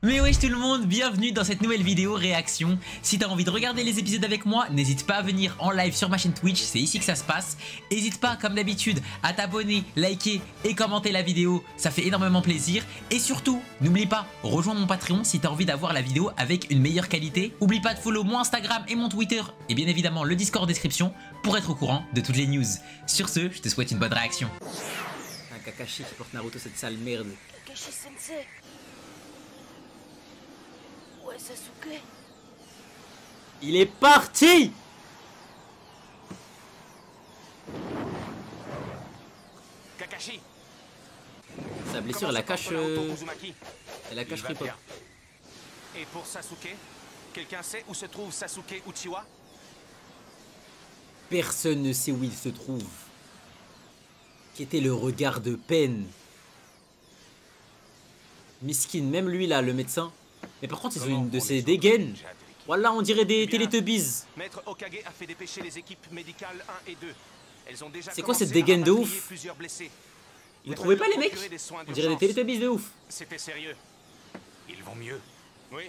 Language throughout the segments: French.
Mais wesh tout le monde, bienvenue dans cette nouvelle vidéo réaction. Si t'as envie de regarder les épisodes avec moi, n'hésite pas à venir en live sur ma chaîne Twitch, c'est ici que ça se passe. N'hésite pas comme d'habitude à t'abonner, liker et commenter la vidéo, ça fait énormément plaisir. Et surtout, n'oublie pas, rejoins mon Patreon si t'as envie d'avoir la vidéo avec une meilleure qualité. Oublie pas de follow mon Instagram et mon Twitter et bien évidemment le Discord en description pour être au courant de toutes les news. Sur ce, je te souhaite une bonne réaction. Un Kakashi qui porte Naruto cette sale merde. Kakashi Sensei. Ouais, Sasuke. Il est parti. Kakashi. Sa blessure, elle la cache. Elle la cache Ripop. Et pour Sasuke, quelqu'un sait où se trouve Sasuke Uchiwa? Personne ne sait où il se trouve. Qu'était le regard de peine. Miskin, même lui là, le médecin. Mais par contre, ils ont une de ces dégaines. Voilà, on dirait des Teletubbies. Maître Hokage a fait dépêcher les équipes médicales 1 et 2. Elles ont déjà C'est quoi cette commencé à dégaine de rapatrier ouf? plusieurs blessés. Vous trouvez pas les mecs? On dirait des Teletubbies de ouf. C'était sérieux. Ils vont mieux. Oui.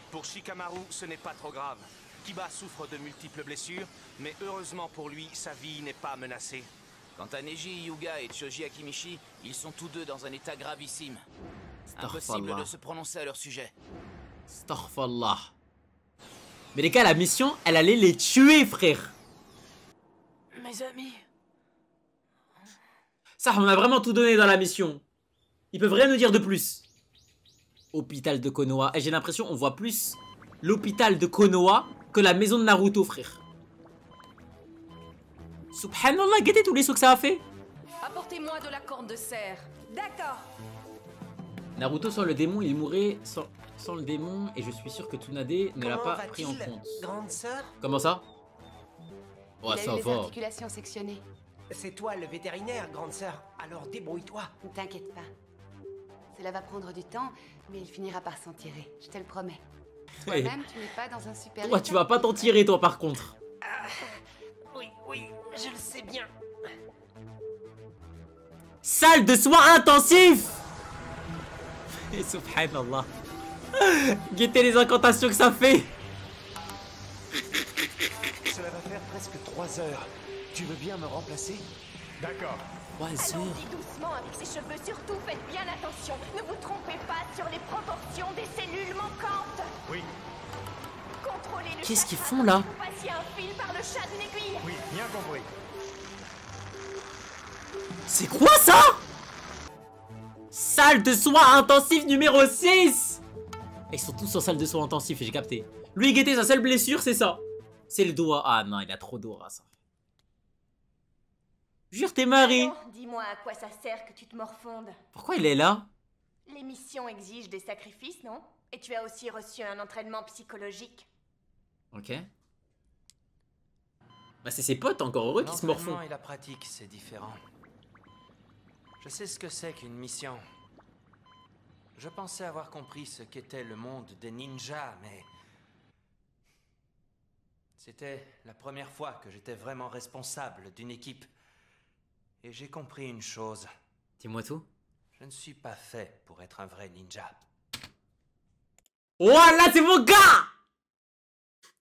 Pour Shikamaru, ce n'est pas trop grave. Kiba souffre de multiples blessures, mais heureusement pour lui, sa vie n'est pas menacée. Quant à Neji Hyuga et Choji Akimichi, ils sont tous deux dans un état gravissime. Impossible de se prononcer à leur sujet. Astaghfirullah. Mais les gars, la mission, elle allait les tuer, frère. Mes amis. Ça, on a vraiment tout donné dans la mission. Ils peuvent rien nous dire de plus. Hôpital de Konoha. Et j'ai l'impression on voit plus l'hôpital de Konoha que la maison de Naruto, frère. Subhanallah, regardez tous les sauts que ça a fait. Apportez-moi de la corne de cerf. D'accord. Naruto sans le démon, il mourrait sans le démon. Et je suis sûr que Tsunade ne l'a pas pris en compte. Grande sœur, Comment ça? Oh, Il a ça eu les va. articulations sectionnées. c'est toi le vétérinaire, grande sœur. Alors débrouille-toi. Ne t'inquiète pas. Cela va prendre du temps, mais il finira par s'en tirer, je te le promets. Hey. Toi-même, tu n'es pas dans un super Toi, état. tu vas pas t'en tirer, toi, par contre. Oui, je le sais bien. Salle de soins intensifs. Et subhanallah. Guettez les incantations que ça fait. Cela va faire presque 3 heures. Tu veux bien me remplacer? D'accord. 3 heures. Allons-y doucement avec ces cheveux. Surtout, faites bien attention. Ne vous trompez pas sur les proportions des cellules manquantes. Oui, Contrôlez le Qu'est-ce qu'ils chakra font, là? comme si vous passiez un fil par le chat d'une aiguille. oui, bien compris. C'est quoi ça? Salle de soins intensifs numéro 6. Ils sont tous en salle de soins intensifs, j'ai capté. Lui, guettez, sa seule blessure, c'est ça. C'est le doigt. Ah non, il a trop d'aura, ça. Jure, t'es marié. Alors, dis-moi à quoi ça sert que tu te morfondes. Pourquoi il est là? Les missions exigent des sacrifices, non? Et tu as aussi reçu un entraînement psychologique. Ok. Bah c'est ses potes, encore heureux qui se morfondent. L'entraînement et la pratique, c'est différent. Je sais ce que c'est qu'une mission. Je pensais avoir compris ce qu'était le monde des ninjas, mais... C'était la première fois que j'étais vraiment responsable d'une équipe. Et j'ai compris une chose. Dis-moi tout. Je ne suis pas fait pour être un vrai ninja. Voilà, c'est mon gars!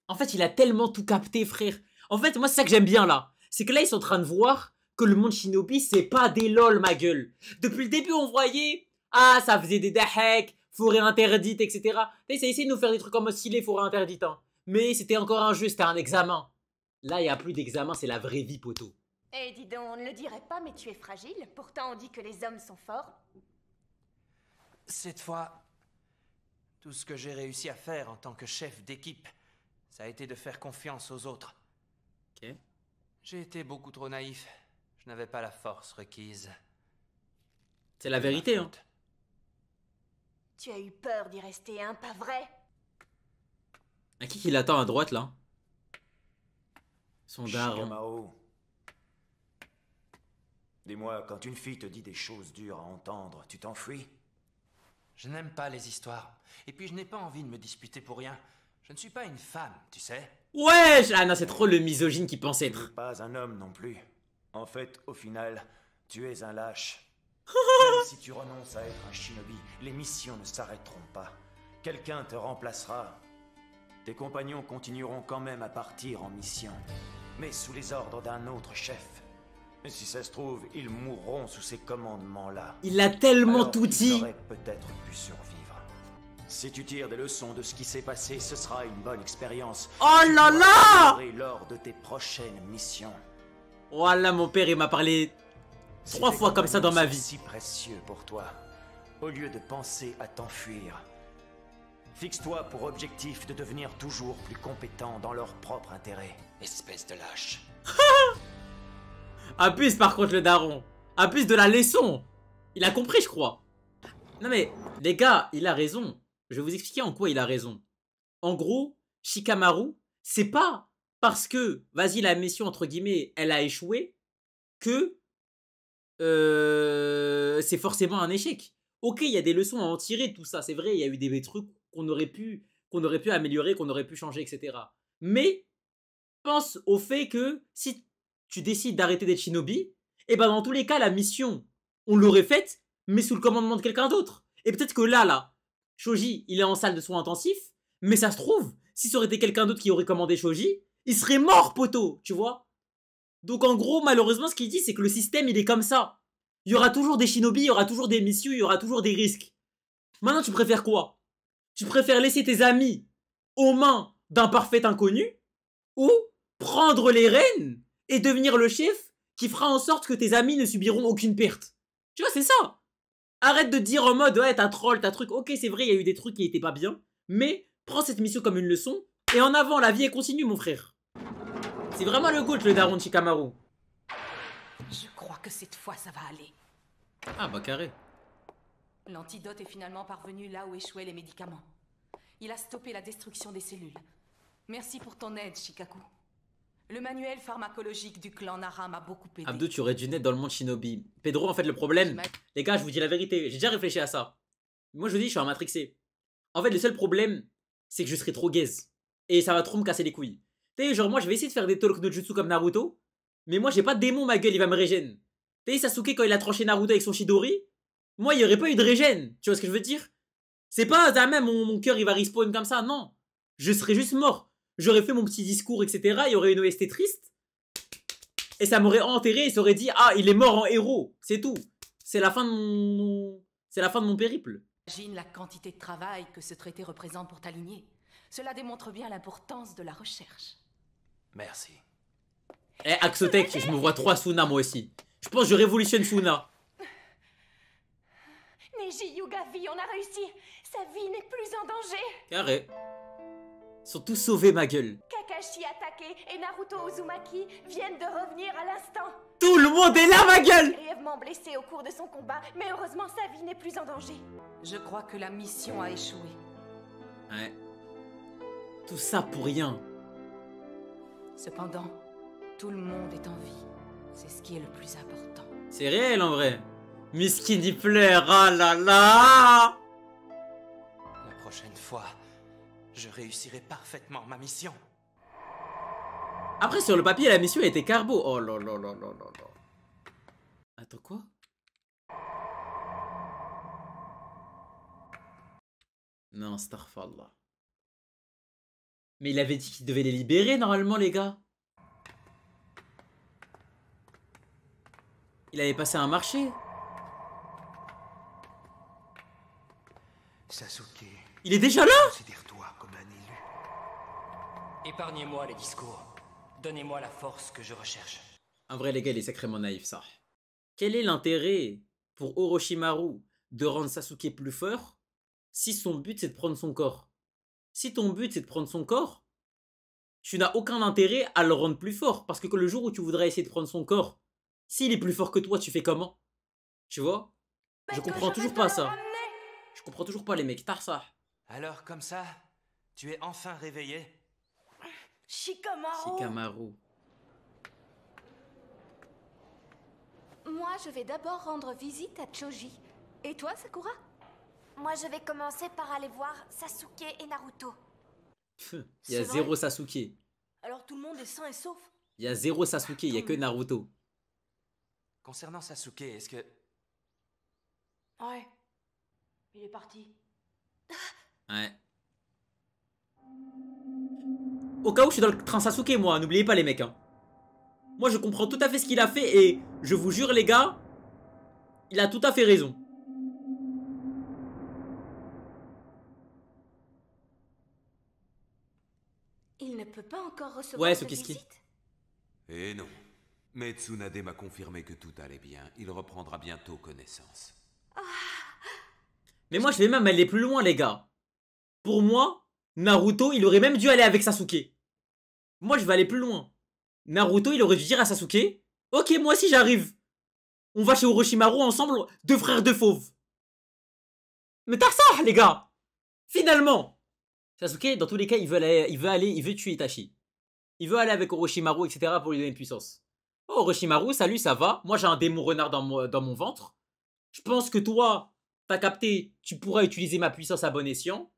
En fait, il a tellement tout capté, frère. En fait, moi, c'est ça que j'aime bien, là. C'est que là, ils sont en train de voir que le monde shinobi, c'est pas des lol, ma gueule. Depuis le début, on voyait... Ah, ça faisait des dahek, forêt interdite, etc. Là, ça essayé de nous faire des trucs comme stylé, forêt interdite, hein. Mais c'était encore un jeu, c'était un examen. Là, il n'y a plus d'examen, c'est la vraie vie, poteau. Eh, dis donc, on ne le dirait pas, mais tu es fragile. Pourtant, on dit que les hommes sont forts. Cette fois, tout ce que j'ai réussi à faire en tant que chef d'équipe, ça a été de faire confiance aux autres. Ok. J'ai été beaucoup trop naïf. Je n'avais pas la force requise. C'est la vérité, hein. Tu as eu peur d'y rester, hein, pas vrai? À qui l'attend à droite, là? Son daron. Shikamaru. Dis-moi, quand une fille te dit des choses dures à entendre, tu t'enfuis? Je n'aime pas les histoires. Et puis je n'ai pas envie de me disputer pour rien. Je ne suis pas une femme, tu sais. Wesh! Ah non, c'est trop le misogyne qui pense Tu n'es être. pas un homme non plus. En fait, au final, tu es un lâche. Même si tu renonces à être un shinobi, les missions ne s'arrêteront pas. quelqu'un te remplacera. Tes compagnons continueront quand même à partir en mission, mais sous les ordres d'un autre chef. Et si ça se trouve, ils mourront sous ces commandements-là. Il a tellement Alors tout qu'ils dit. auraient peut-être pu survivre. Si tu tires des leçons de ce qui s'est passé, ce sera une bonne expérience. Oh Tu là pourras là! l'améliorer lors de tes prochaines missions. Voilà, mon père, il m'a parlé 3 Ces fois comme ça dans ma compagnons vie. sont si précieux pour toi. Au lieu de penser à t'enfuir, fixe-toi pour objectif de devenir toujours plus compétent dans leur propre intérêt. Espèce de lâche. Abuse par contre le daron. Abuse de la leçon. Il a compris, je crois. Non mais, les gars, il a raison. Je vais vous expliquer en quoi il a raison. En gros, Shikamaru, c'est pas parce que, vas-y, la mission, entre guillemets, elle a échoué, que c'est forcément un échec. Ok, il y a des leçons à en tirer, tout ça, c'est vrai, il y a eu des trucs qu'on aurait pu améliorer, qu'on aurait pu changer, etc. Mais, pense au fait que si tu décides d'arrêter d'être shinobi, et ben dans tous les cas, la mission, on l'aurait faite, mais sous le commandement de quelqu'un d'autre. Et peut-être que là, Shoji, il est en salle de soins intensifs, mais ça se trouve, si ça aurait été quelqu'un d'autre qui aurait commandé Shoji, il serait mort, poteau, tu vois. Donc en gros, malheureusement, ce qu'il dit, c'est que le système, il est comme ça. Il y aura toujours des shinobi, il y aura toujours des missions, il y aura toujours des risques. Maintenant, tu préfères quoi? Tu préfères laisser tes amis aux mains d'un parfait inconnu, ou prendre les rênes et devenir le chef qui fera en sorte que tes amis ne subiront aucune perte? Tu vois, c'est ça. Arrête de dire en mode, ouais, t'as troll, t'as truc. Ok, c'est vrai, il y a eu des trucs qui étaient pas bien, mais prends cette mission comme une leçon, et en avant, la vie est continue, mon frère. C'est vraiment le GOAT, le daron de Shikamaru. Je crois que cette fois, ça va aller. Ah bah carré. L'antidote est finalement parvenu là où échouaient les médicaments. Il a stoppé la destruction des cellules. Merci pour ton aide, Shikaku. Le manuel pharmacologique du clan Nara m'a beaucoup aidé. Abdou, tu aurais dû naître dans le monde shinobi. Pedro, en fait, le problème... Les gars, je vous dis la vérité, j'ai déjà réfléchi à ça. Moi, je vous dis, je suis un matrixé. En fait, le seul problème, c'est que je serai trop gaze. Et ça va trop me casser les couilles. Tu sais, genre, moi, je vais essayer de faire des talks no jutsu comme Naruto. Mais moi, j'ai pas de démon, ma gueule, il va me régène. Tu sais, Sasuke, quand il a tranché Naruto avec son Chidori, moi, il y aurait pas eu de régène. Tu vois ce que je veux dire? C'est pas, ah, même, mon cœur, il va respawn comme ça, non. Je serais juste mort. J'aurais fait mon petit discours, etc. Il y aurait une OST triste. Et ça m'aurait enterré et ça aurait dit, ah, il est mort en héros. C'est tout. C'est la fin de mon... C'est la fin de mon périple. Imagine la quantité de travail que ce traité représente pour t'aligner. Cela démontre bien l'importance de la recherche. Merci. Eh, Axotech, je me vois 3 Suna, moi aussi. Je pense que je révolutionne Suna. Neji Yugavi, on a réussi. Sa vie n'est plus en danger. Carré. Ils sont tous sauvés, ma gueule. Kakashi Atake et Naruto Uzumaki viennent de revenir à l'instant. Tout le monde est là, ma gueule. Grièvement blessé au cours de son combat, mais heureusement sa vie n'est plus en danger. Je crois que la mission a échoué. Ouais. Tout ça pour rien. Cependant, tout le monde est en vie. C'est ce qui est le plus important. C'est réel, en vrai. Miskin, il pleure. Ah là là. La prochaine fois, je réussirai parfaitement ma mission. Après, sur le papier, la mission était carbo. Oh là là là là là là. Attends, quoi? Non, Starfallah. Mais il avait dit qu'il devait les libérer, normalement, les gars. Il avait passé un marché. Sasuke, Il est déjà là? considère-toi comme un élu. Épargnez-moi les discours. Donnez-moi la force que je recherche. En vrai, les gars, il est sacrément naïf, ça. Quel est l'intérêt pour Orochimaru de rendre Sasuke plus fort si son but c'est de prendre son corps? Si ton but c'est de prendre son corps, tu n'as aucun intérêt à le rendre plus fort. Parce que le jour où tu voudrais essayer de prendre son corps, s'il est plus fort que toi, tu fais comment? Tu vois? Je comprends toujours pas ça. Je comprends toujours pas les mecs. Tarsa. Alors comme ça, tu es enfin réveillé? Shikamaru. Moi, je vais d'abord rendre visite à Choji. Et toi, Sakura? Moi, je vais commencer par aller voir Sasuke et Naruto. Il y a zéro Sasuke. Alors tout le monde est sain et sauf? Il y a zéro Sasuke, il y a que Naruto. Concernant Sasuke, est-ce que... Ouais. Il est parti. Ouais. Au cas où je suis dans le train Sasuke, moi, n'oubliez pas les mecs. Hein. Moi, je comprends tout à fait ce qu'il a fait et je vous jure, les gars, il a tout à fait raison. Il ne peut pas encore recevoir Ouais, cette Sukiski. visite. Et non. Mais Tsunade m'a confirmé que tout allait bien. Il reprendra bientôt connaissance. Mais moi, je vais même aller plus loin, les gars. Pour moi, Naruto, il aurait même dû aller avec Sasuke. Moi, je vais aller plus loin. Naruto, il aurait dû dire à Sasuke, ok, moi aussi j'arrive. On va chez Orochimaru ensemble, deux frères de fauves. Mais t'as ça, les gars. Finalement. Sasuke, dans tous les cas, il veut tuer Itachi. Il veut aller avec Orochimaru, etc. pour lui donner une puissance. Oh, Orochimaru, salut, ça va? Moi, j'ai un démon renard dans mon ventre. Je pense que toi, t'as capté, tu pourras utiliser ma puissance à bon escient.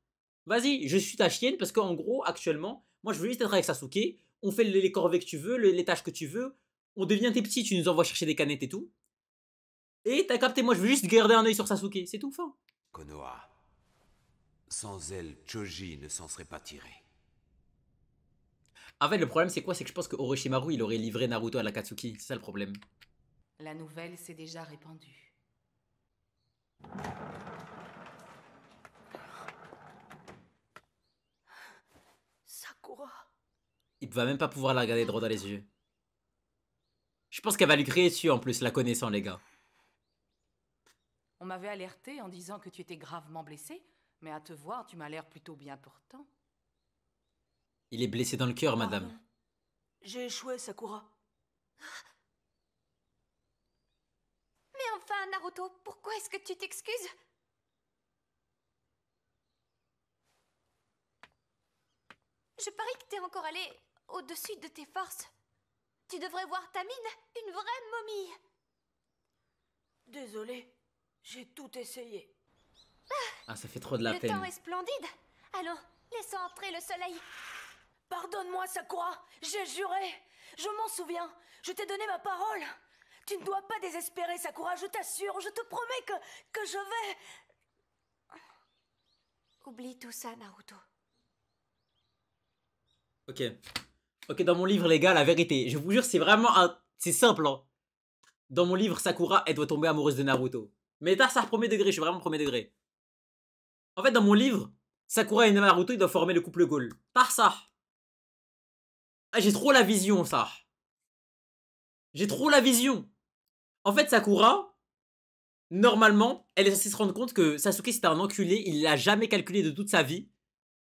Vas-y, je suis ta chienne parce qu'en gros, actuellement, moi, je veux juste être avec Sasuke. On fait les corvées que tu veux, les tâches que tu veux. On devient tes petits, tu nous envoies chercher des canettes et tout. Et t'as capté, moi, je veux juste garder un œil sur Sasuke. C'est tout, fin. Konoha. Sans elle, Choji ne s'en serait pas tiré. En fait, le problème, c'est quoi? C'est que je pense que Orochimaru, il aurait livré Naruto à l'Akatsuki. C'est ça le problème. La nouvelle s'est déjà répandue. Sakura. Il va même pas pouvoir la regarder droit dans les yeux. Je pense qu'elle va lui crier dessus en plus, la connaissant, les gars. On m'avait alerté en disant que tu étais gravement blessé, mais à te voir, tu m'as l'air plutôt bien portant. Il est blessé dans le cœur, madame. Pardon. J'ai échoué, Sakura. Mais enfin, Naruto, pourquoi est-ce que tu t'excuses? Je parie que t'es encore allé au-dessus de tes forces. Tu devrais voir ta mine, une vraie momie. Désolé, j'ai tout essayé. Ah, ça fait trop de la Le peine. temps est splendide. Allons, laissons entrer le soleil. Pardonne-moi, Sakura, j'ai juré. Je m'en souviens, je t'ai donné ma parole. Tu ne dois pas désespérer, Sakura, je t'assure, je te promets que je vais... Oublie tout ça, Naruto. Ok. Ok, dans mon livre, les gars, la vérité, je vous jure, c'est vraiment un... C'est simple, hein. Dans mon livre, Sakura, elle doit tomber amoureuse de Naruto. Mais t'as ça, premier degré, je suis vraiment premier degré. En fait, dans mon livre, Sakura et Naruto, ils doivent former le couple Goal. Par ça. Ah, j'ai trop la vision, ça. J'ai trop la vision. En fait, Sakura, normalement, elle est censée se rendre compte que Sasuke, c'était un enculé. Il l'a jamais calculé de toute sa vie.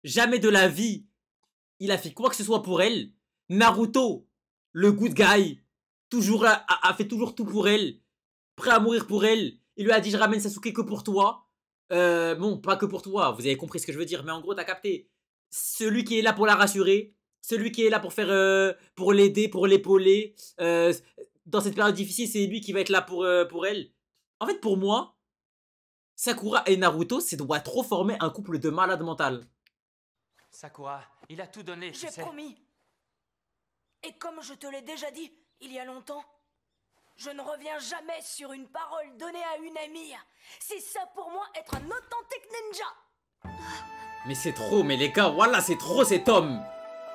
Jamais de la vie, il a fait quoi que ce soit pour elle. Naruto, le good guy, toujours a fait toujours tout pour elle. Prêt à mourir pour elle. Il lui a dit, je ramène Sasuke que pour toi. Bon, pas que pour toi, vous avez compris ce que je veux dire. Mais en gros, t'as capté. Celui qui est là pour la rassurer. Celui qui est là pour faire, pour l'aider, pour l'épauler. Dans cette période difficile, c'est lui qui va être là pour elle. En fait, pour moi, Sakura et Naruto, ça doit trop former un couple de malades mental. Sakura, il a tout donné, tu J'ai sais. promis. Et comme je te l'ai déjà dit il y a longtemps, je ne reviens jamais sur une parole donnée à une amie. C'est ça pour moi être un authentique ninja. Mais c'est trop, mais les gars, voilà, c'est trop cet homme.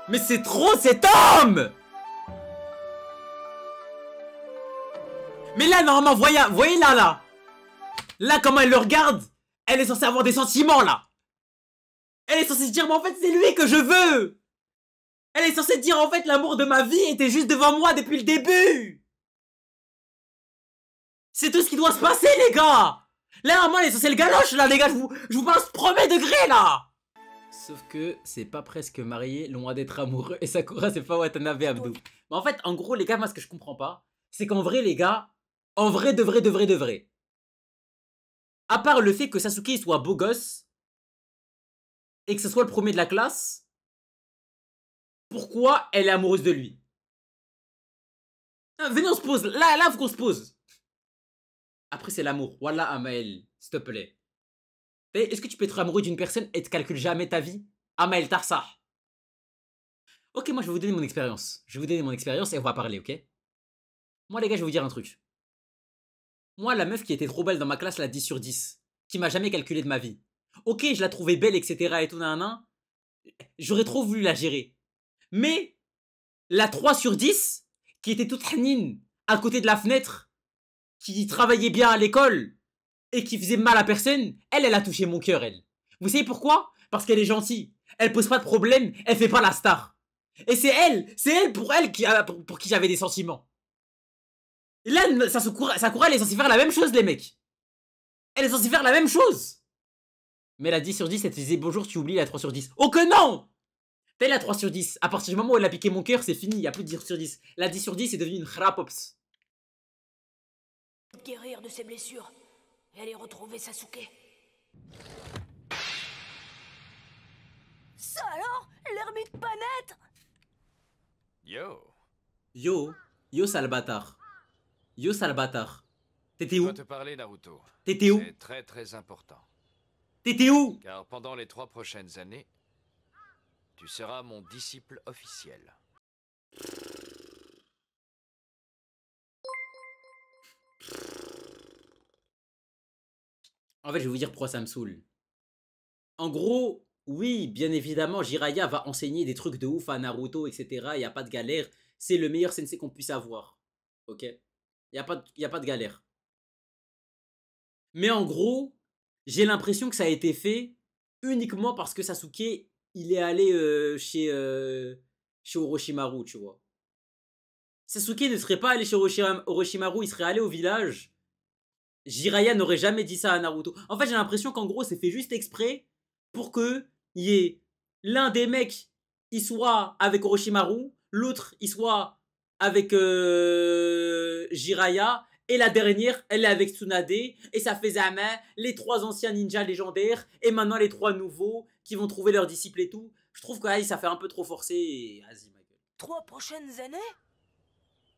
Mais c'est trop cet homme. Mais là, normalement, voyez là, là. Là, comment elle le regarde. Elle est censée avoir des sentiments, là. Elle est censée se dire, mais en fait, c'est lui que je veux. Elle est censée dire, en fait, l'amour de ma vie était juste devant moi depuis le début. C'est tout ce qui doit se passer, les gars. Là, normalement, elle est censée le galoche, là, les gars. Je vous balance premier degré, là. Sauf que c'est pas presque marié, loin d'être amoureux. Et Sakura, c'est pas Watanabe Abdo. Mais en fait, en gros, les gars, moi, ce que je comprends pas, c'est qu'en vrai, les gars, en vrai, de vrai, à part le fait que Sasuke soit beau gosse, et que ce soit le premier de la classe, pourquoi elle est amoureuse de lui? Venez, on se pose. Là, faut qu'on se pose. Après, c'est l'amour. Voilà, Amael, s'il te plaît. Est-ce que tu peux être amoureux d'une personne et te calcules jamais ta vie? Amael Tarsa. Ok, moi, je vais vous donner mon expérience. Je vais vous donner mon expérience et on va parler, ok? Moi, les gars, je vais vous dire un truc. Moi, la meuf qui était trop belle dans ma classe, la 10 sur 10, qui m'a jamais calculé de ma vie. Ok, je la trouvais belle, etc. et tout, nanana. J'aurais trop voulu la gérer. Mais la 3 sur 10, qui était toute hanine à côté de la fenêtre, qui travaillait bien à l'école et qui faisait mal à personne, elle a touché mon cœur, elle. Vous savez pourquoi? Parce qu'elle est gentille. Elle pose pas de problème, elle fait pas la star. Et c'est elle pour elle pour qui j'avais des sentiments. Et là, Sakura, elle est censée faire la même chose, les mecs. Elle est censée faire la même chose. Mais la 10 sur 10, elle te disait bonjour, tu oublies la 3 sur 10. Oh que non! T'es la 3 sur 10. À partir du moment où elle a piqué mon cœur, c'est fini, il n'y a plus de 10 sur 10. La 10 sur 10 est devenue une khrapops. Guérir de ses blessures et aller retrouver Sasuke. Ça alors? L'ermite pas naître? Yo sale bâtard. Yo sale bâtard. T'étais où? Je dois te parler, Naruto. T'étais où? C'est très très important. T'étais où? Car pendant les 3 prochaines années, tu seras mon disciple officiel. En fait, je vais vous dire pourquoi ça me saoule. En gros, oui, bien évidemment, Jiraiya va enseigner des trucs de ouf à Naruto, etc. Il n'y a pas de galère. C'est le meilleur sensei qu'on puisse avoir. Ok? Il n'y a pas de galère. Mais en gros, j'ai l'impression que ça a été fait uniquement parce que Sasuke, il est allé chez Orochimaru, tu vois. Sasuke ne serait pas allé chez Orochimaru, il serait allé au village. Jiraiya n'aurait jamais dit ça à Naruto. En fait, j'ai l'impression qu'en gros, c'est fait juste exprès pour que y ait l'un des mecs, il soit avec Orochimaru, l'autre, il soit avec Jiraiya, et la dernière, elle est avec Tsunade, et ça fait Zama, les 3 anciens ninjas légendaires, et maintenant les 3 nouveaux qui vont trouver leurs disciples et tout. Je trouve que ça fait un peu trop forcé, et vas-y, ma gueule. 3 prochaines années?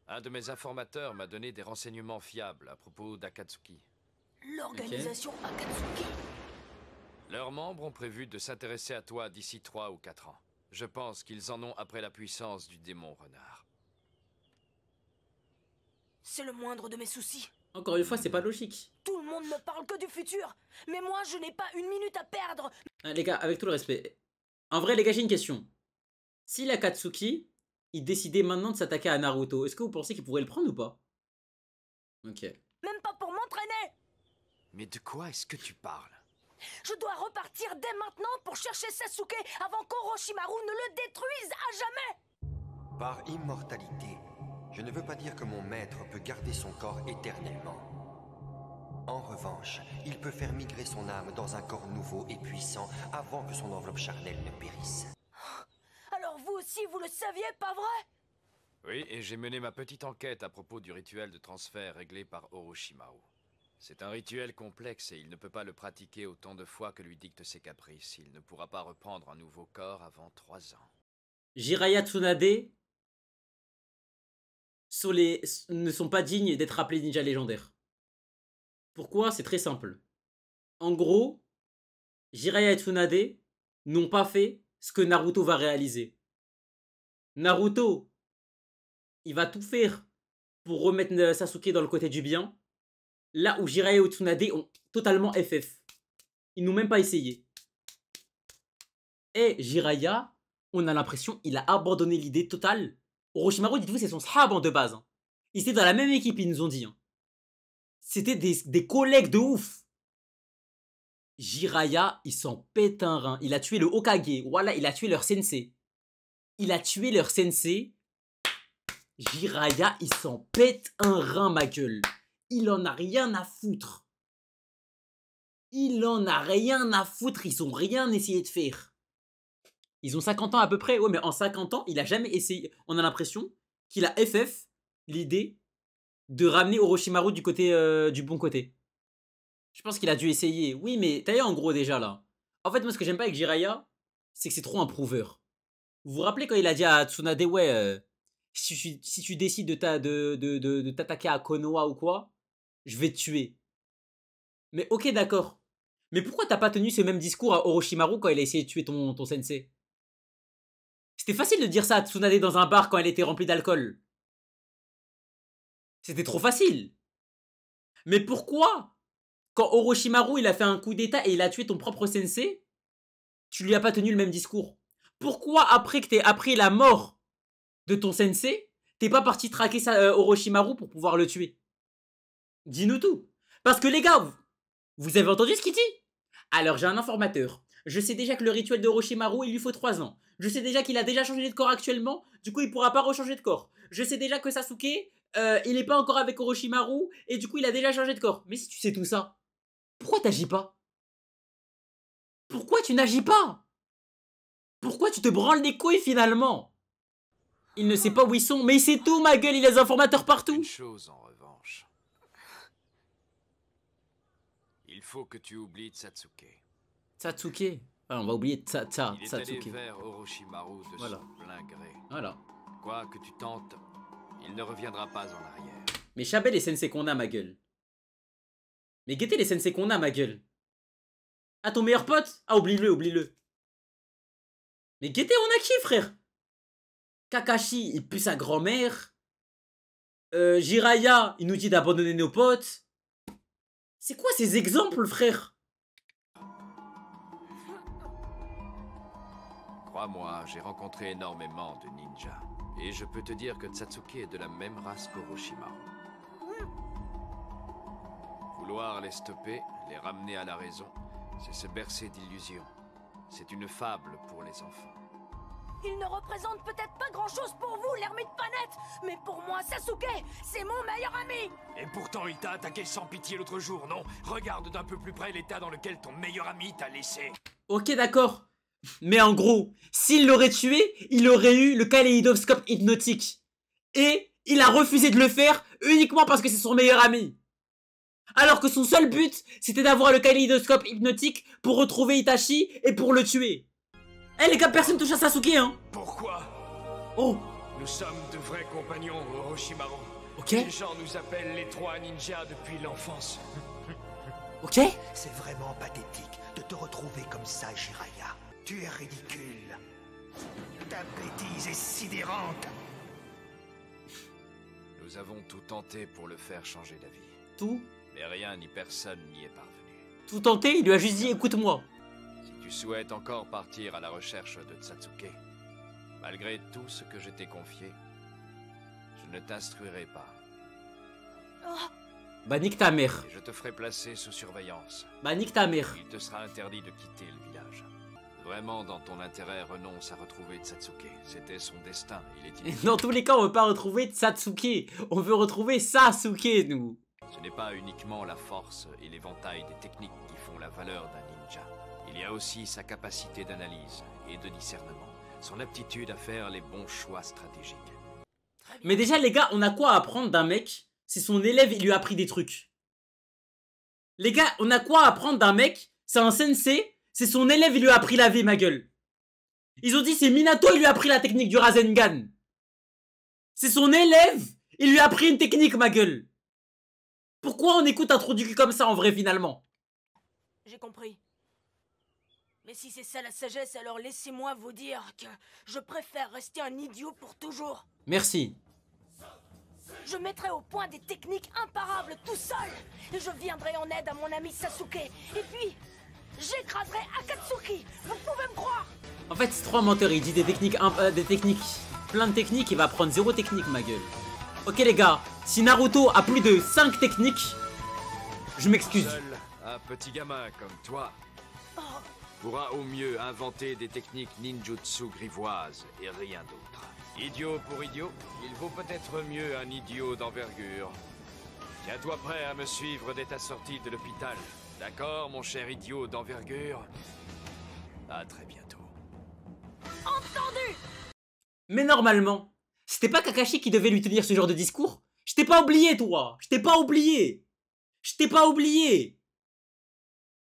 Un de mes informateurs m'a donné des renseignements fiables à propos d'Akatsuki. L'organisation Akatsuki. Leurs membres ont prévu de s'intéresser à toi d'ici 3 ou 4 ans. Je pense qu'ils en ont après la puissance du démon renard. C'est le moindre de mes soucis. Encore une fois, c'est pas logique. Tout le monde ne parle que du futur. Mais moi, je n'ai pas une minute à perdre. Ah, les gars, avec tout le respect. En vrai, les gars, j'ai une question. Si l'Akatsuki, il décidait maintenant de s'attaquer à Naruto, est-ce que vous pensez qu'il pourrait le prendre ou pas? Ok. Même pas pour m'entraîner. Mais de quoi est-ce que tu parles? Je dois repartir dès maintenant pour chercher Sasuke avant qu'Orochimaru ne le détruise à jamais. Par immortalité, je ne veux pas dire que mon maître peut garder son corps éternellement. En revanche, il peut faire migrer son âme dans un corps nouveau et puissant avant que son enveloppe charnelle ne périsse. Alors vous aussi, vous le saviez, pas vrai? Oui, et j'ai mené ma petite enquête à propos du rituel de transfert réglé par Orochimaru. C'est un rituel complexe et il ne peut pas le pratiquer autant de fois que lui dictent ses caprices. Il ne pourra pas reprendre un nouveau corps avant 3 ans. Jiraiya Tsunade ne sont pas dignes d'être appelés ninjas légendaires. Pourquoi? C'est très simple. En gros, Jiraiya et Tsunade n'ont pas fait ce que Naruto va réaliser. Naruto, il va tout faire pour remettre Sasuke dans le côté du bien. Là où Jiraiya et Tsunade ont totalement FF. Ils n'ont même pas essayé. Et Jiraiya, on a l'impression qu'il a abandonné l'idée totale. Orochimaru, dites-vous, c'est son sahab de base. Ils étaient dans la même équipe, ils nous ont dit. C'était des collègues de ouf. Jiraiya, il s'en pète un rein. Il a tué le Hokage. Voilà, il a tué leur sensei. Il a tué leur sensei. Jiraiya, il s'en pète un rein, ma gueule. Il en a rien à foutre. Il en a rien à foutre. Ils ont rien essayé de faire. Ils ont 50 ans à peu près. Ouais, mais en 50 ans, il a jamais essayé. On a l'impression qu'il a FF l'idée de ramener Orochimaru du côté du bon côté. Je pense qu'il a dû essayer. Oui, mais t'as vu en gros déjà là. En fait, moi, ce que j'aime pas avec Jiraiya, c'est que c'est trop un prouveur. Vous vous rappelez quand il a dit à Tsunade, ouais, si tu décides de t'attaquer à Konoha ou quoi, je vais te tuer. Mais ok, d'accord. Mais pourquoi t'as pas tenu ce même discours à Orochimaru quand il a essayé de tuer ton sensei? C'était facile de dire ça à Tsunade dans un bar quand elle était remplie d'alcool. C'était trop facile. Mais pourquoi quand Orochimaru il a fait un coup d'état et il a tué ton propre sensei, tu lui as pas tenu le même discours. Pourquoi après que t'aies appris la mort de ton sensei, t'es pas parti traquer Orochimaru pour pouvoir le tuer? Dis-nous tout. Parce que les gars, vous avez entendu ce qu'il dit? Alors j'ai un informateur. Je sais déjà que le rituel de Orochimaru, il lui faut 3 ans. Je sais déjà qu'il a déjà changé de corps actuellement, du coup il pourra pas rechanger de corps. Je sais déjà que Sasuke, il est pas encore avec Orochimaru, et du coup il a déjà changé de corps. Mais si tu sais tout ça, pourquoi t'agis pas? Pourquoi tu n'agis pas? Pourquoi tu te branles les couilles finalement? Il ne sait pas où ils sont, mais il sait tout ma gueule, il a des informateurs partout. Une chose en revanche. Il faut que tu oublies Satsuke. Satsuke. Ah, on va oublier Il est allé Satsuke. vers Orochimaru de Voilà. son plein gré. Voilà. Quoi que tu tentes, il ne reviendra pas en arrière. Mais chabelle les sensei qu'on a ma gueule. Mais guettez les sensei qu'on a ma gueule. Ah ton meilleur pote? Ah oublie-le, oublie-le. Mais guettez on a qui frère? Kakashi il pue sa grand-mère. Jiraiya il nous dit d'abandonner nos potes. C'est quoi ces exemples frère? Crois-moi, j'ai rencontré énormément de ninjas. Et je peux te dire que Satsuke est de la même race qu'Orochimaru. Vouloir les stopper, les ramener à la raison, c'est se bercer d'illusions. C'est une fable pour les enfants. Il ne représente peut-être pas grand-chose pour vous, l'ermite Panette, mais pour moi, Sasuke, c'est mon meilleur ami. Et pourtant, il t'a attaqué sans pitié l'autre jour, non? Regarde d'un peu plus près l'état dans lequel ton meilleur ami t'a laissé. Ok d'accord. Mais en gros, s'il l'aurait tué, il aurait eu le kaléidoscope hypnotique. Et il a refusé de le faire uniquement parce que c'est son meilleur ami. Alors que son seul but, c'était d'avoir le kaléidoscope hypnotique pour retrouver Itachi et pour le tuer. Eh les gars, personne touche à Sasuke hein. Pourquoi? Oh. Nous sommes de vrais compagnons, Orochimaru. Ok. Les gens nous appellent les 3 ninjas depuis l'enfance. Ok. C'est vraiment pathétique de te retrouver comme ça, Jiraiya. Tu es ridicule. Ta bêtise est sidérante. Nous avons tout tenté pour le faire changer d'avis. Tout? Mais rien ni personne n'y est parvenu. Tout tenté, il lui a juste dit écoute-moi. Si tu souhaites encore partir à la recherche de Satsuke, malgré tout ce que je t'ai confié, je ne t'instruirai pas. Bah nique ta mère. Et je te ferai placer sous surveillance. Bah nique ta mère. Il te sera interdit de quitter le village. Vraiment, dans ton intérêt, renonce à retrouver Satsuke. C'était son destin, il est inutile. Dans tous les cas, on veut pas retrouver Satsuke. On veut retrouver Sasuke, nous. Ce n'est pas uniquement la force et l'éventail des techniques qui font la valeur d'un ninja. Il y a aussi sa capacité d'analyse et de discernement, son aptitude à faire les bons choix stratégiques. Mais déjà, les gars, on a quoi à apprendre d'un mec? C'est son élève, il lui a appris des trucs. Les gars, on a quoi à apprendre d'un mec? C'est un sensei, c'est son élève, il lui a appris la vie, ma gueule. Ils ont dit c'est Minato, il lui a appris la technique du Rasengan. C'est son élève, il lui a appris une technique, ma gueule. Pourquoi on écoute un trou du cul comme ça en vrai finalement? J'ai compris. Mais si c'est ça la sagesse, alors laissez-moi vous dire que je préfère rester un idiot pour toujours. Merci. Je mettrai au point des techniques imparables tout seul. Et je viendrai en aide à mon ami Sasuke. Et puis, j'écraserai Akatsuki. Vous pouvez me croire. En fait, c'est trop un menteur, il dit des techniques, plein de techniques, il va prendre 0 technique, ma gueule. Ok les gars, si Naruto a plus de 5 techniques, je m'excuse. Seul un petit gamin comme toi pourra au mieux inventer des techniques ninjutsu grivoises et rien d'autre. Idiot pour idiot, il vaut peut-être mieux un idiot d'envergure. Tiens-toi prêt à me suivre dès ta sortie de l'hôpital. D'accord, mon cher idiot d'envergure? À très bientôt. Entendu. Mais normalement, c'était pas Kakashi qui devait lui tenir ce genre de discours? Je t'ai pas oublié, toi. Je t'ai pas oublié. Je t'ai pas oublié.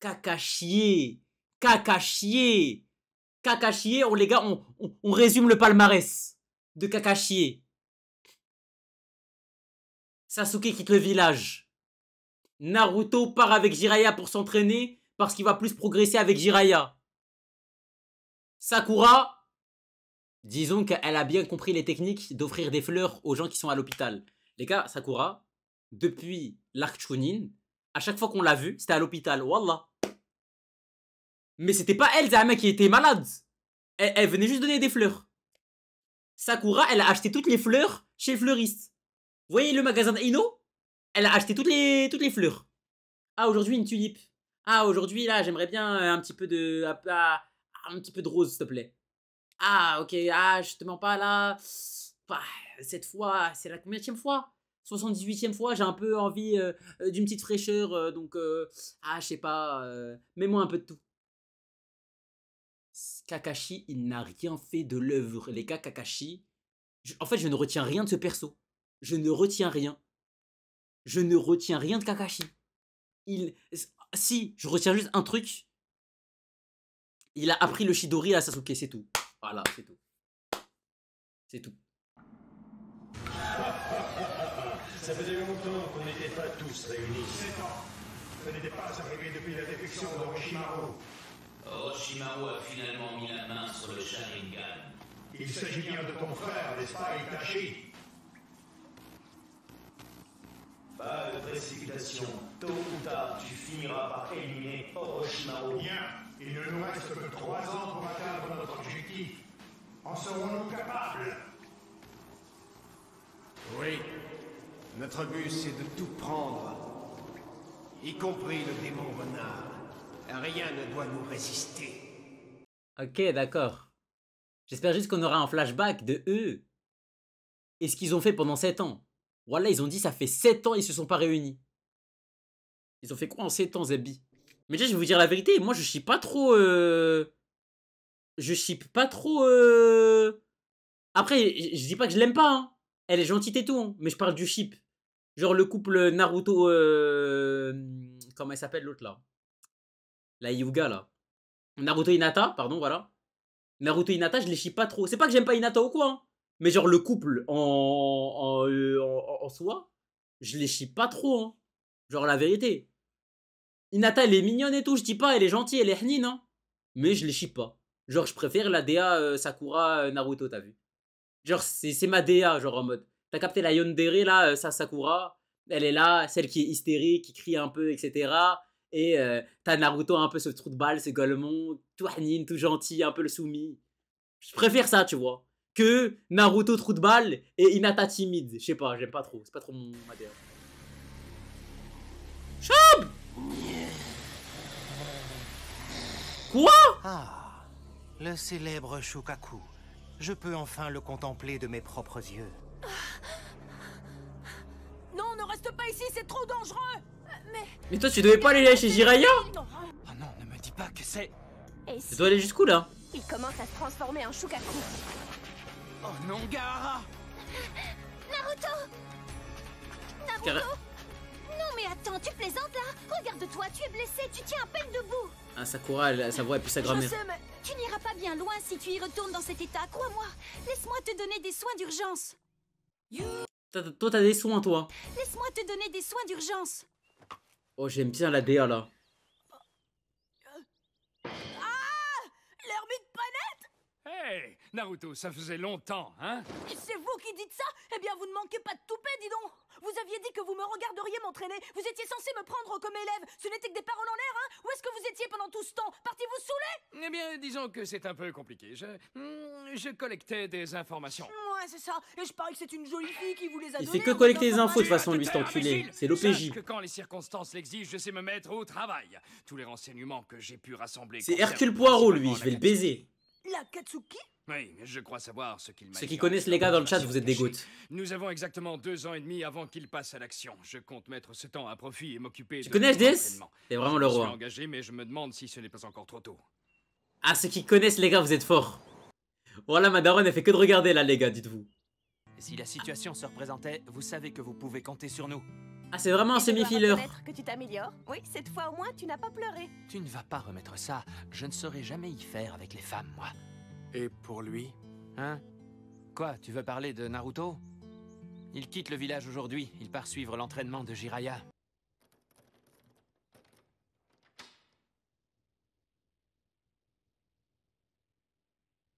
Kakashi. Kakashi. Kakashi, oh les gars, on résume le palmarès de Kakashi. Sasuke quitte le village. Naruto part avec Jiraiya pour s'entraîner parce qu'il va plus progresser avec Jiraiya. Sakura, disons qu'elle a bien compris les techniques d'offrir des fleurs aux gens qui sont à l'hôpital. Les gars, Sakura, depuis l'arc Chunin, À chaque fois qu'on l'a vue, c'était à l'hôpital. Wallah. Mais c'était pas elle, Zahma, qui était malade. Elle venait juste donner des fleurs. Sakura, elle a acheté toutes les fleurs chez le fleuriste. Vous voyez le magasin d'Ino? Elle a acheté toutes les fleurs. Ah, aujourd'hui, une tulipe. Ah, aujourd'hui, là, j'aimerais bien un petit peu de... un petit peu de rose, s'il te plaît. Ah, ok. Ah, je te mens pas, là. Bah, cette fois, c'est la combienième fois? 78e fois, j'ai un peu envie d'une petite fraîcheur. Donc, ah, je sais pas. Mets-moi un peu de tout. Kakashi, il n'a rien fait de l'œuvre. Les gars, Kakashi... En fait, je ne retiens rien de ce perso. Je ne retiens rien. Je ne retiens rien de Kakashi. Si, je retiens juste un truc. Il a appris le Chidori à Sasuke, c'est tout. Voilà, c'est tout. C'est tout. Ça faisait longtemps qu'on n'était pas tous réunis. 7 ans. Ça n'était pas arrivé depuis la défection d'Orochimaru. Orochimaru a finalement mis la main sur le Sharingan. Il s'agit bien de ton frère, n'est-ce pas, Itachi? Pas de précipitation. Tôt ou tard, tu finiras par éliminer Orochimaru. Bien, il ne nous reste que 3 ans pour atteindre notre objectif. En serons-nous capables? Oui. Notre but, c'est de tout prendre. Y compris le démon renard. Rien ne doit nous résister. Ok, d'accord. J'espère juste qu'on aura un flashback de eux. Et ce qu'ils ont fait pendant 7 ans. Voilà, ils ont dit ça fait 7 ans, ils se sont pas réunis. Ils ont fait quoi en 7 ans, Zebi? Mais déjà, je vais vous dire la vérité, moi je ship pas trop... Je ship pas trop... Après, je dis pas que je l'aime pas, hein. Elle est gentille et tout, hein. Mais je parle du ship. Genre le couple Naruto... Comment elle s'appelle l'autre là? La Hyuga là. Naruto Hinata, pardon, voilà. Naruto Hinata, je les ship pas trop. C'est pas que j'aime pas Hinata ou quoi, hein. Mais genre le couple en soi, je les ship pas trop, hein. Genre la vérité. Hinata, elle est mignonne et tout, je dis pas, elle est gentille, elle est hnine, hein. Mais je les ship pas. Genre je préfère la DA Sakura Naruto, t'as vu? Genre c'est ma DA, genre en mode. T'as capté la yandere là, Sakura. Elle est là, celle qui est hystérique, qui crie un peu, etc. Et t'as Naruto un peu ce trou de balle, ce golemon, tout hnine, tout gentil, un peu le soumis. Je préfère ça, tu vois. Que Naruto trou de balle et Hinata timide. Je sais pas, j'aime pas trop. C'est pas trop ma DA. Chab! Quoi? Ah, le célèbre Shukaku. Je peux enfin le contempler de mes propres yeux. Non, ne reste pas ici, c'est trop dangereux. Mais toi, tu devais pas aller chez Jiraiya? Oh non, ne me dis pas que c'est... Tu dois aller jusqu'où là? Il commence à se transformer en Shukaku. Oh non, Gaara! Naruto! Naruto! Non mais attends, tu plaisantes là? Regarde-toi, tu es blessé, tu tiens à peine debout. Ah, Sakura, sa voix est plus sa grand-mère. Je sais, mais tu n'iras pas bien loin si tu y retournes dans cet état, crois-moi. Laisse-moi te donner des soins d'urgence. Toi, t'as des soins, toi. Laisse-moi te donner des soins d'urgence. Oh, j'aime bien la DA là. L'ermite panette! Hey, Naruto, ça faisait longtemps, hein? C'est vous qui dites ça? Eh bien, vous ne manquez pas de toupet, dis donc! Vous aviez dit que vous me regarderiez m'entraîner. Vous étiez censé me prendre comme élève. Ce n'était que des paroles en l'air, hein? Où est-ce que vous étiez pendant tout ce temps? Parti vous saouler? Eh bien, disons que c'est un peu compliqué. Je collectais des informations. Ouais, c'est ça. Et je parie que c'est une jolie fille qui vous les a Il données. fait que collecter les infos de toute façon, lui, cet enculé. C'est l'OPJ. Sache que quand les circonstances l'exigent, je sais me mettre au travail. Tous les renseignements que j'ai pu rassembler... C'est Hercule Poirot, lui. Je vais le baiser. La Katsuki? Oui, je crois savoir ce qu'il m'a dit. Ceux qui connaissent les gars dans le chat, vous êtes des gouttes. Nous avons exactement 2 ans et demi avant qu'il passe à l'action. Je compte mettre ce temps à profit et m'occuper de... Tu connais SDS? C'est vraiment le Je suis roi. engagé, mais je me demande si ce n'est pas encore trop tôt. Ah, ceux qui connaissent les gars, vous êtes forts. Voilà, ma daronne, elle fait que de regarder là, les gars, dites-vous. Si la situation se représentait, vous savez que vous pouvez compter sur nous. Ah, c'est vraiment un semi-filler. Que tu t'améliores. Oui, cette fois au moins, tu n'as pas pleuré. Tu ne vas pas remettre ça. Je ne saurais jamais y faire avec les femmes, moi. Et pour lui? Hein? Quoi, tu veux parler de Naruto? Il quitte le village aujourd'hui. Il part suivre l'entraînement de Jiraiya.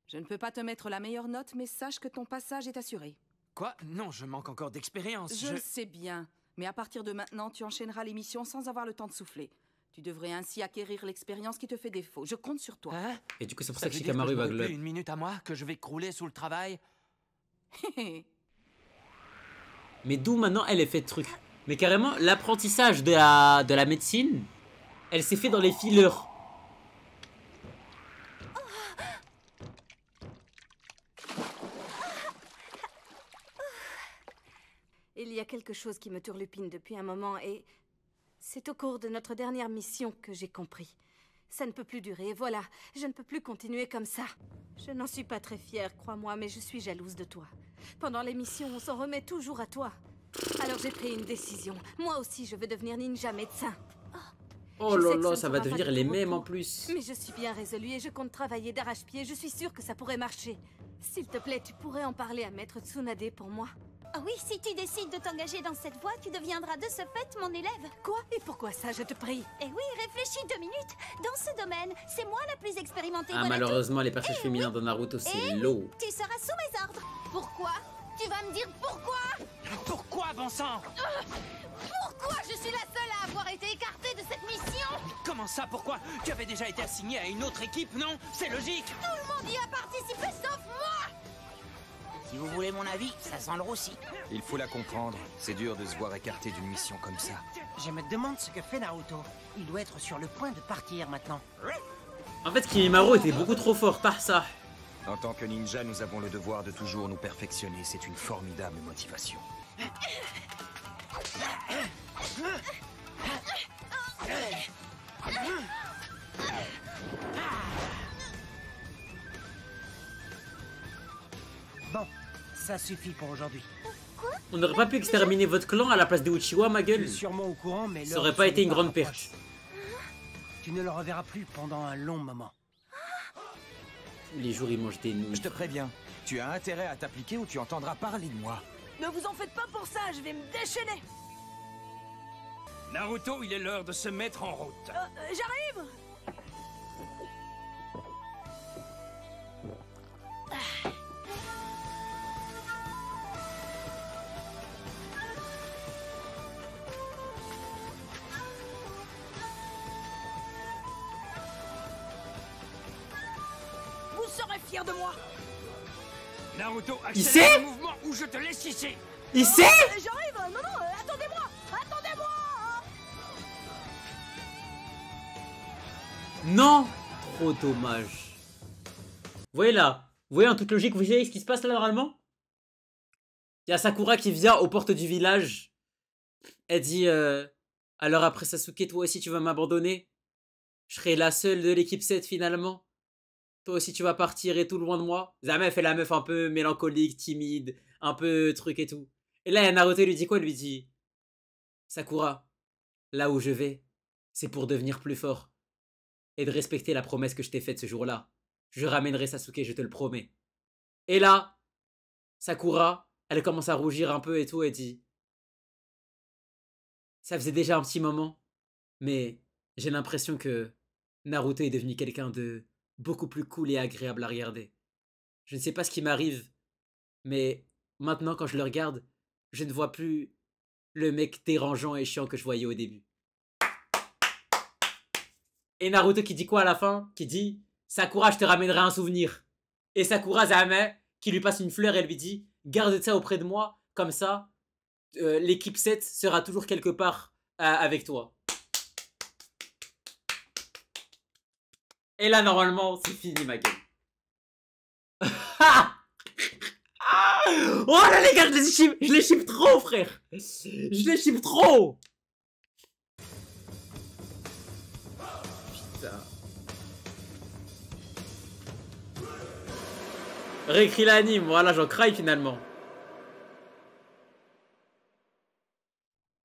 Je ne peux pas te mettre la meilleure note, mais sache que ton passage est assuré. Quoi? Non, je manque encore d'expérience. Je le sais bien. Mais à partir de maintenant, tu enchaîneras les missions sans avoir le temps de souffler. Tu devrais ainsi acquérir l'expérience qui te fait défaut. Je compte sur toi. Hein? Et du coup, c'est pour ça ça que veut dire Shikamaru je va n'aurai glow. plus une minute à moi, que je vais crouler sous le travail. Mais d'où maintenant elle est fait de trucs. Mais carrément, l'apprentissage de la médecine, elle s'est fait dans les fillers. Il y a quelque chose qui me turlupine depuis un moment et c'est au cours de notre dernière mission que j'ai compris. Ça ne peut plus durer, voilà, je ne peux plus continuer comme ça. Je n'en suis pas très fière, crois-moi, mais je suis jalouse de toi. Pendant les missions, on s'en remet toujours à toi. Alors j'ai pris une décision. Moi aussi, je veux devenir ninja médecin. Oh là là, ça va devenir les mêmes en plus. Mais je suis bien résolue et je compte travailler d'arrache-pied. Je suis sûre que ça pourrait marcher. S'il te plaît, tu pourrais en parler à Maître Tsunade pour moi? Ah oui, si tu décides de t'engager dans cette voie, tu deviendras de ce fait mon élève. Quoi? Et pourquoi ça, je te prie? Eh oui, réfléchis 2 minutes. Dans ce domaine, c'est moi la plus expérimentée. Ah, malheureusement, les personnages féminins dans Naruto, c'est low. Tu seras sous mes ordres. Pourquoi? Tu vas me dire pourquoi? Pourquoi, bon sang? Pourquoi je suis la seule à avoir été écartée de cette mission? Comment ça, pourquoi? Tu avais déjà été assigné à une autre équipe, non? C'est logique. Tout le monde y a participé sauf moi. Si vous voulez mon avis, ça sent le roussi. Il faut la comprendre. C'est dur de se voir écarté d'une mission comme ça. Je me demande ce que fait Naruto. Il doit être sur le point de partir maintenant. En fait, Kimimaro était beaucoup trop fort par ça. En tant que ninja, nous avons le devoir de toujours nous perfectionner. C'est une formidable motivation. Bon, ça suffit pour aujourd'hui. On n'aurait pas pu exterminer votre clan à la place des Uchiwa, ma gueule. Je suis sûrement au courant, mais ça aurait pas été une grande perte. Tu ne le reverras plus pendant un long moment. Tous les jours, il mange des nouilles. Je te préviens, tu as intérêt à t'appliquer ou tu entendras parler de moi. Ne vous en faites pas pour ça, je vais me déchaîner. Naruto, il est l'heure de se mettre en route. J'arrive. Vous serez fiers de moi. Naruto, il sait le mouvement ou je te laisse ici. Il sait? J'arrive. Non, attendez-moi. Attendez-moi. Non. Trop dommage. Vous voyez là? Vous voyez en toute logique, vous voyez ce qui se passe là normalement? Il y a Sakura qui vient aux portes du village. Elle dit alors après Sasuke, toi aussi tu vas m'abandonner? Je serai la seule de l'équipe 7 finalement. Toi aussi tu vas partir et tout loin de moi. Zama fait la meuf un peu mélancolique, timide, un peu truc et tout. Et là Naruto lui dit quoi? Il lui dit Sakura, là où je vais, c'est pour devenir plus fort. Et de respecter la promesse que je t'ai faite ce jour-là. Je ramènerai Sasuke, je te le promets. Et là, Sakura, elle commence à rougir un peu et tout, et dit ça faisait déjà un petit moment, mais j'ai l'impression que Naruto est devenu quelqu'un de beaucoup plus cool et agréable à regarder. Je ne sais pas ce qui m'arrive, mais maintenant quand je le regarde, je ne vois plus le mec dérangeant et chiant que je voyais au début. Et Naruto qui dit quoi à la fin? Qui dit Sakura, je te ramènerai un souvenir. Et Sakura Zame qui lui passe une fleur et lui dit garde ça auprès de moi, comme ça l'équipe 7 sera toujours quelque part avec toi. Et là normalement c'est fini ma gueule. Oh là les gars, je les ship trop frère. Je les ship trop. Putain. Réécris l'anime, voilà j'en craille finalement.